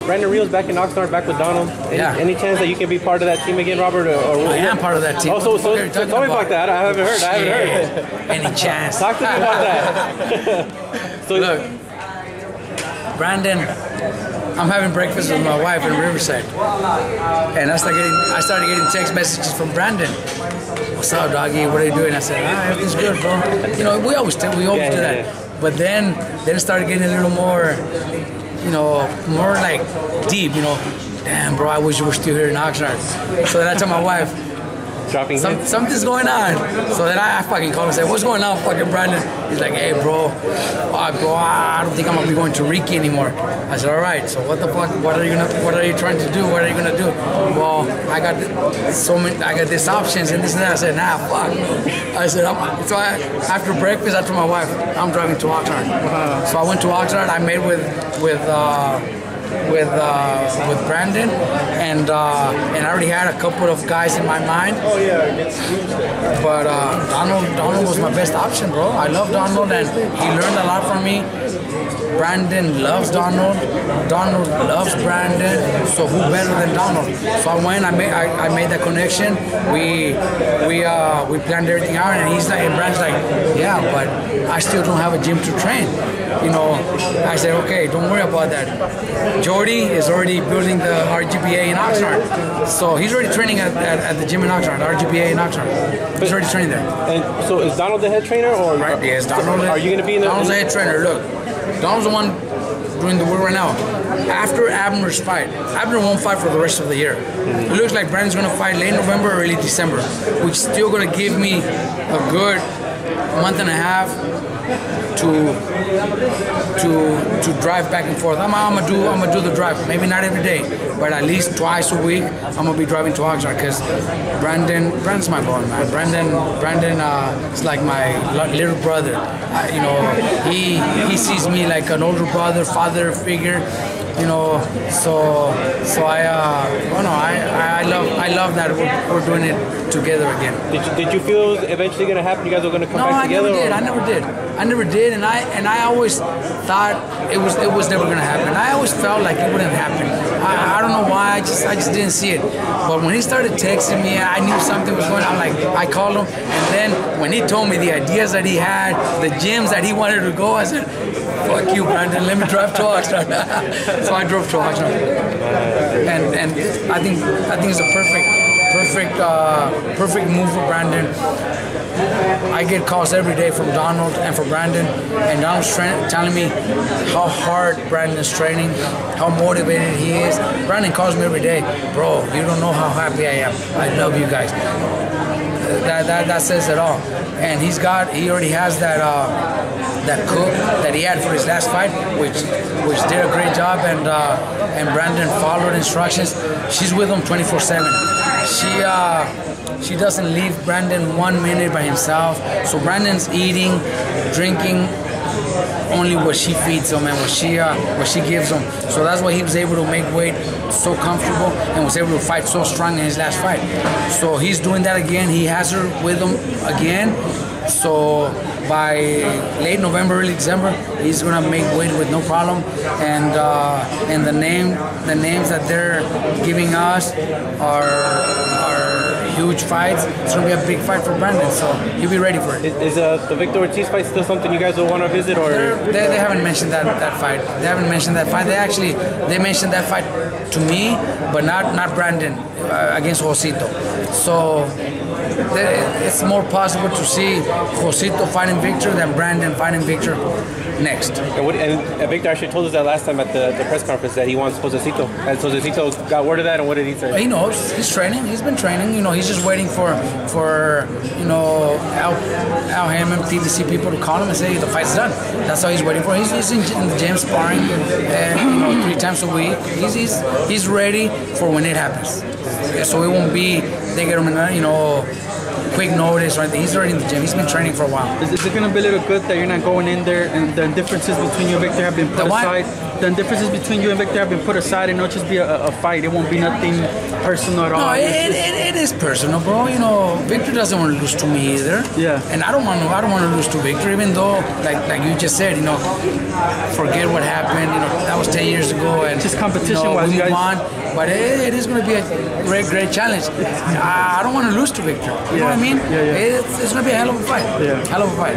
Brandon Rios back in Oxnard, back with Donald. Any chance that you can be part of that team again, Robert? I am part of that team. Oh, so tell me about that. I haven't heard. Any chance? Talk to me about that. So look, Brandon, I'm having breakfast with my wife in Riverside, and I started getting text messages from Brandon. What's up, doggy? What are you doing? I said, everything's good, bro. You know, we always do that. But then it started getting a little more, you know, more like deep. You know, damn, bro, I wish you were still here in Oxnard. So then I told my wife, something's going on. So then I fucking called him and said, what's going on, fucking Brandon? He's like, hey, bro, I don't think I'm gonna be going to Ricky anymore. I said, all right. So what the fuck? What are you trying to do? What are you gonna do? Well, I got these options and this and that. I said, nah, fuck. I said, after breakfast, I told my wife, I'm driving to Oxnard. So I went to Oxnard. I met with Brandon, and I already had a couple of guys in my mind. Oh yeah, it's huge there. But Donald was my best option, bro. I love Donald, and he learned a lot from me. Brandon loves Donald. Donald loves Brandon. So who better than Donald? So I went. I made that connection. We planned everything out, and he's like, and Brandon's like, yeah, but I still don't have a gym to train. You know, I said, okay, don't worry about that. Jordy is already building the RGPA in Oxnard, so he's already training at the gym in Oxnard, RGPA in Oxnard. He's already training there. And so is Donald the head trainer, or right? Yes, Donald. Are you going to be in the? Donald's the head trainer. Look, Donald's the one doing the work right now. After Abner's fight, Abner won't fight for the rest of the year. It looks like Brandon's going to fight late November, early December, which is still going to give me a good month and a half to drive back and forth. I'm gonna do the drive. Maybe not every day, but at least twice a week. I'm gonna be driving to Oxnard because Brandon's my boy, man. Brandon is like my little brother. You know, he sees me like an older brother, father figure. You know, so I love that we're doing it together again. Did you feel it was eventually going to happen? You guys were going to come back together? No, I never did, and I always thought it was never going to happen. I always felt like it wouldn't happen. I don't know why. I just didn't see it. But when he started texting me, I knew something was going on. Like I called him, and then when he told me the ideas that he had, the gyms that he wanted to go, I said, fuck you, Brandon, let me drive to Oxnard. So I drove to Oxnard. And I think it's a perfect move for Brandon. I get calls every day from Donald and from Brandon, and Donald's telling me how hard Brandon is training, how motivated he is. Brandon calls me every day, bro, you don't know how happy I am. I love you guys. That says it all. And he already has that cook that he had for his last fight, which did a great job, and Brandon followed instructions. She's with him 24/7. She doesn't leave Brandon 1 minute by himself. So Brandon's eating, drinking only what she feeds him and what she gives him. So that's why he was able to make weight so comfortable and was able to fight so strong in his last fight. So he's doing that again. He has her with him again. So by late November, early December, he's gonna make weight with no problem. And the names that they're giving us are huge fights. It's gonna be a big fight for Brandon, so he'll be ready for it. Is the Victor Ortiz fight still something you guys will want to visit, or they haven't mentioned that fight? They haven't mentioned that fight. They mentioned that fight to me, but not Brandon against Josito. So it's more possible to see Josito fighting Victor than Brandon fighting Victor next. And Victor actually told us that last time at the press conference that he wants Josito. And Josito got word of that, and what did he say? He knows. He's training. He's been training. You know, he's just waiting for Al Hammond, PBC people to call him and say the fight's done. That's all he's waiting for. He's in the gym sparring, 3 times a week. He's ready for when it happens. So it won't be they get him in quick notice or anything. He's already in the gym. He's been training for a while. Is it going to be a little good that you're not going in there and the differences between you and Victor have been put aside? the differences between you and Victor have been put aside and it'll just be a fight. It won't be nothing personal at all. No, it is personal, bro. You know, Victor doesn't want to lose to me either. Yeah. And I don't want to lose to Victor, even though, like you just said, you know, forget what happened. You know, that was 10 years ago, and just competition-wise, we won. But it is going to be a great challenge. I don't want to lose to Victor. You know what I mean? Yeah. It's going to be a hell of a fight. Yeah. Hell of a fight.